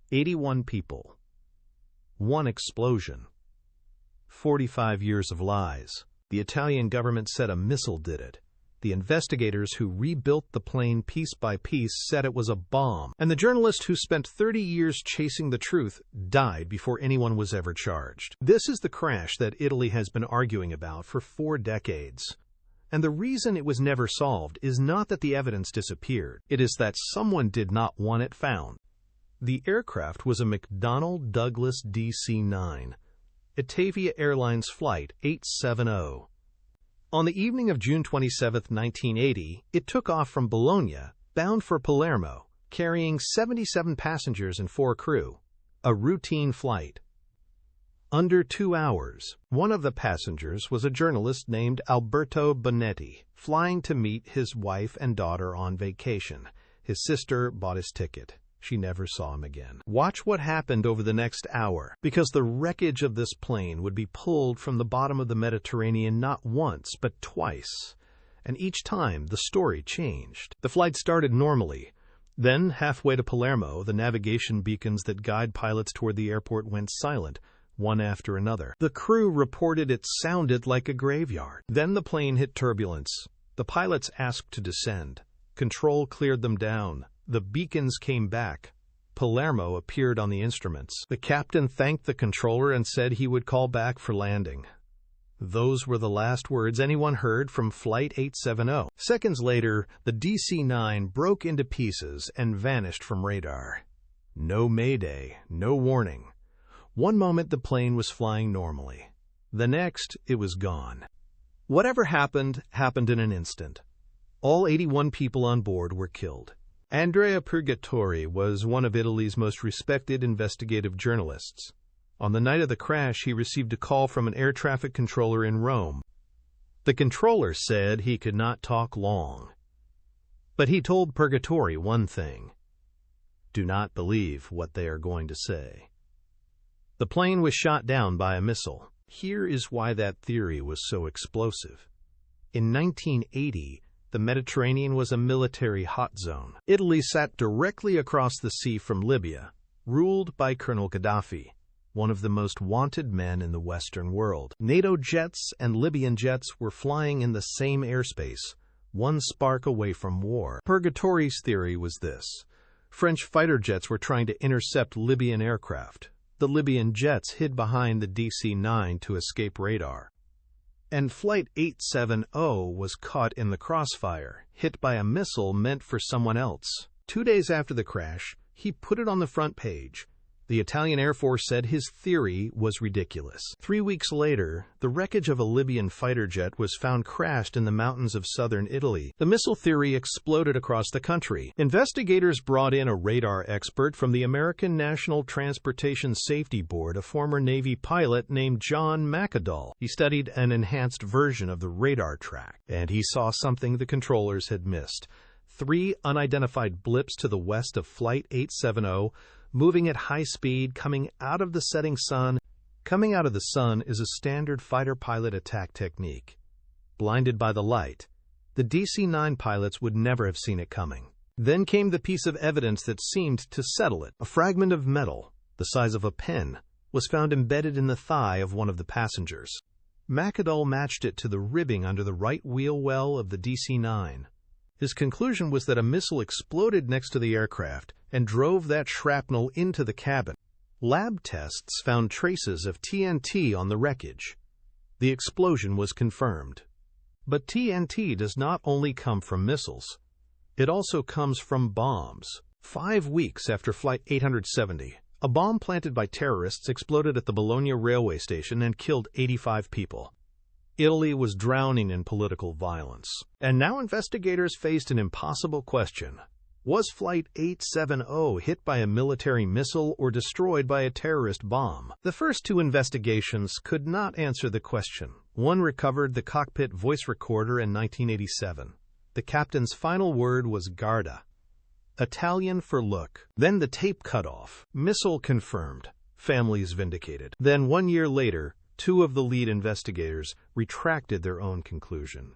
81 people. One explosion. 45 years of lies. The Italian government said a missile did it. The investigators who rebuilt the plane piece by piece said it was a bomb. And the journalist who spent 30 years chasing the truth died before anyone was ever charged. This is the crash that Italy has been arguing about for 4 decades. And the reason it was never solved is not that the evidence disappeared. It is that someone did not want it found. The aircraft was a McDonnell Douglas DC-9, Itavia Airlines Flight 870. On the evening of June 27, 1980, it took off from Bologna, bound for Palermo, carrying 77 passengers and 4 crew. A routine flight. Under 2 hours, one of the passengers was a journalist named Alberto Bonetti, flying to meet his wife and daughter on vacation. His sister bought his ticket. She never saw him again. Watch what happened over the next hour, because the wreckage of this plane would be pulled from the bottom of the Mediterranean not once, but twice. And each time, the story changed. The flight started normally. Then, halfway to Palermo, the navigation beacons that guide pilots toward the airport went silent, one after another. The crew reported it sounded like a graveyard. Then the plane hit turbulence. The pilots asked to descend. Control cleared them down. The beacons came back. Palermo appeared on the instruments. The captain thanked the controller and said he would call back for landing. Those were the last words anyone heard from Flight 870. Seconds later, the DC-9 broke into pieces and vanished from radar. No mayday, no warning. One moment the plane was flying normally. The next, it was gone. Whatever happened, happened in an instant. All 81 people on board were killed. Andrea Purgatori was one of Italy's most respected investigative journalists. On the night of the crash, he received a call from an air traffic controller in Rome. The controller said he could not talk long. But he told Purgatori one thing: do not believe what they are going to say. The plane was shot down by a missile. Here is why that theory was so explosive. In 1980, the Mediterranean was a military hot zone. Italy sat directly across the sea from Libya, ruled by Colonel Gaddafi, one of the most wanted men in the Western world. NATO jets and Libyan jets were flying in the same airspace, one spark away from war. Purgatori's theory was this: French fighter jets were trying to intercept Libyan aircraft. The Libyan jets hid behind the DC-9 to escape radar. And Flight 870 was caught in the crossfire, hit by a missile meant for someone else. 2 days after the crash, he put it on the front page. The Italian Air Force said his theory was ridiculous. 3 weeks later, the wreckage of a Libyan fighter jet was found crashed in the mountains of southern Italy. The missile theory exploded across the country. Investigators brought in a radar expert from the American National Transportation Safety Board, a former Navy pilot named John McAdall. He studied an enhanced version of the radar track, and he saw something the controllers had missed. 3 unidentified blips to the west of Flight 870, moving at high speed, coming out of the setting sun. Coming out of the sun is a standard fighter pilot attack technique. Blinded by the light, the DC-9 pilots would never have seen it coming. Then came the piece of evidence that seemed to settle it. A fragment of metal, the size of a pen, was found embedded in the thigh of one of the passengers. McAdall matched it to the ribbing under the right wheel well of the DC-9. His conclusion was that a missile exploded next to the aircraft and drove that shrapnel into the cabin. Lab tests found traces of TNT on the wreckage. The explosion was confirmed. But TNT does not only come from missiles. It also comes from bombs. 5 weeks after Flight 870, a bomb planted by terrorists exploded at the Bologna railway station and killed 85 people. Italy was drowning in political violence. And now investigators faced an impossible question. Was Flight 870 hit by a military missile or destroyed by a terrorist bomb? The first 2 investigations could not answer the question. One recovered the cockpit voice recorder in 1987. The captain's final word was Guarda, Italian for look. Then the tape cut off. Missile confirmed. Families vindicated. Then 1 year later, 2 of the lead investigators retracted their own conclusion.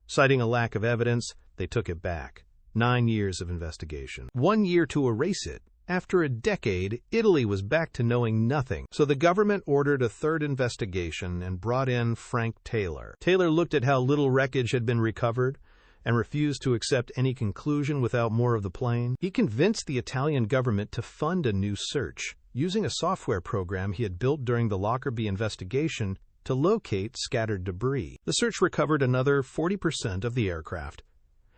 Citing a lack of evidence, they took it back. 9 years of investigation. 1 year to erase it. After a decade, Italy was back to knowing nothing, so the government ordered a third investigation and brought in Frank Taylor. Taylor looked at how little wreckage had been recovered and refused to accept any conclusion without more of the plane. He convinced the Italian government to fund a new search, using a software program he had built during the Lockerbie investigation to locate scattered debris. The search recovered another 40% of the aircraft.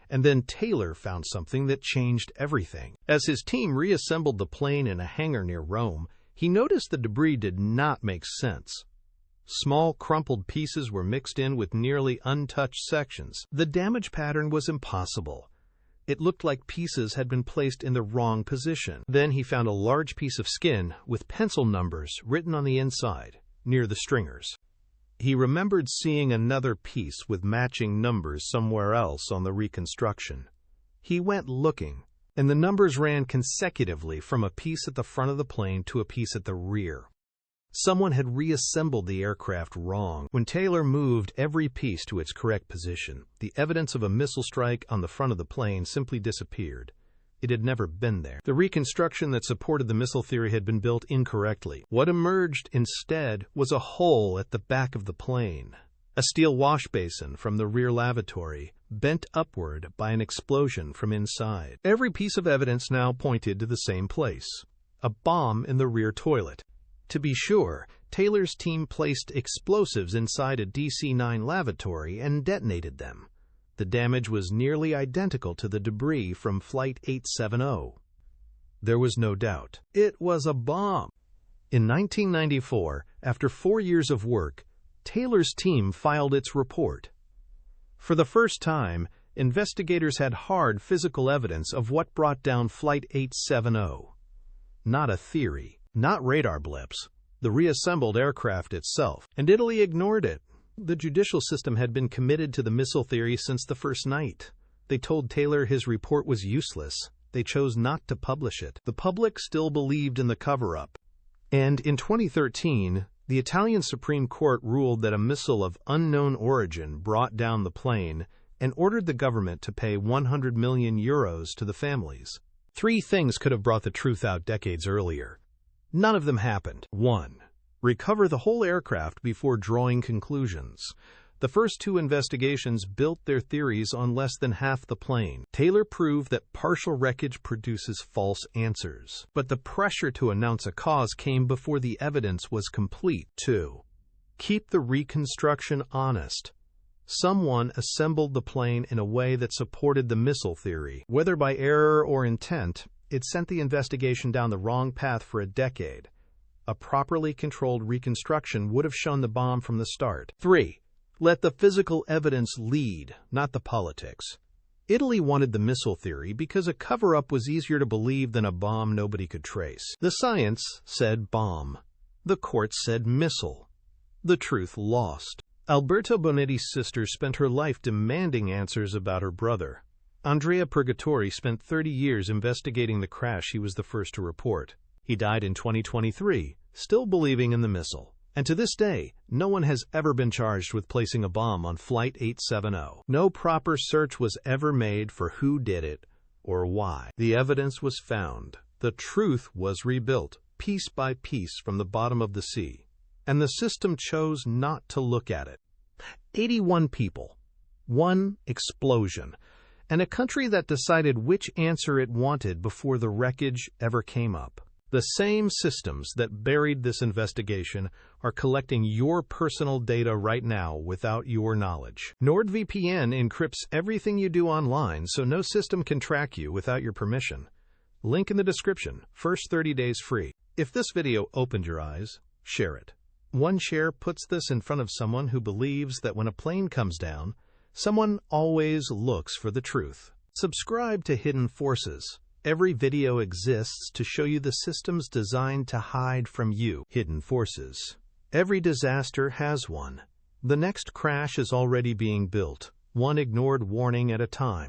And then Taylor found something that changed everything. As his team reassembled the plane in a hangar near Rome, he noticed the debris did not make sense. Small, crumpled pieces were mixed in with nearly untouched sections. The damage pattern was impossible. It looked like pieces had been placed in the wrong position. Then he found a large piece of skin with pencil numbers written on the inside, near the stringers. He remembered seeing another piece with matching numbers somewhere else on the reconstruction. He went looking, and the numbers ran consecutively from a piece at the front of the plane to a piece at the rear. Someone had reassembled the aircraft wrong. When Taylor moved every piece to its correct position, the evidence of a missile strike on the front of the plane simply disappeared. It had never been there. The reconstruction that supported the missile theory had been built incorrectly. What emerged instead was a hole at the back of the plane. A steel wash basin from the rear lavatory, bent upward by an explosion from inside. Every piece of evidence now pointed to the same place: a bomb in the rear toilet. To be sure, Taylor's team placed explosives inside a DC-9 lavatory and detonated them. The damage was nearly identical to the debris from Flight 870. There was no doubt. It was a bomb. In 1994, after 4 years of work, Taylor's team filed its report. For the first time, investigators had hard physical evidence of what brought down Flight 870. Not a theory, not radar blips, the reassembled aircraft itself. And Italy ignored it. The judicial system had been committed to the missile theory since the first night. They told Taylor his report was useless. They chose not to publish it. The public still believed in the cover-up. And in 2013, the Italian Supreme Court ruled that a missile of unknown origin brought down the plane and ordered the government to pay 100 million euros to the families. 3 things could have brought the truth out decades earlier. None of them happened. 1. Recover the whole aircraft before drawing conclusions. The first 2 investigations built their theories on less than half the plane. Taylor proved that partial wreckage produces false answers. But the pressure to announce a cause came before the evidence was complete. 2. Keep the reconstruction honest. Someone assembled the plane in a way that supported the missile theory. Whether by error or intent, it sent the investigation down the wrong path for a decade. A properly controlled reconstruction would have shown the bomb from the start. 3. Let the physical evidence lead, not the politics. Italy wanted the missile theory because a cover-up was easier to believe than a bomb nobody could trace. The science said bomb. The courts said missile. The truth lost. Alberto Bonetti's sister spent her life demanding answers about her brother. Andrea Purgatori spent 30 years investigating the crash he was the first to report. He died in 2023, still believing in the missile. And to this day, no one has ever been charged with placing a bomb on Flight 870. No proper search was ever made for who did it or why. The evidence was found. The truth was rebuilt, piece by piece from the bottom of the sea. And the system chose not to look at it. 81 people, 1 explosion, and a country that decided which answer it wanted before the wreckage ever came up. The same systems that buried this investigation are collecting your personal data right now without your knowledge. NordVPN encrypts everything you do online, so no system can track you without your permission. Link in the description. First 30 days free. If this video opened your eyes, share it. 1 share puts this in front of someone who believes that when a plane comes down, someone always looks for the truth. Subscribe to Hidden Forces. Every video exists to show you the systems designed to hide from you. Hidden Forces. Every disaster has one. The next crash is already being built, one ignored warning at a time.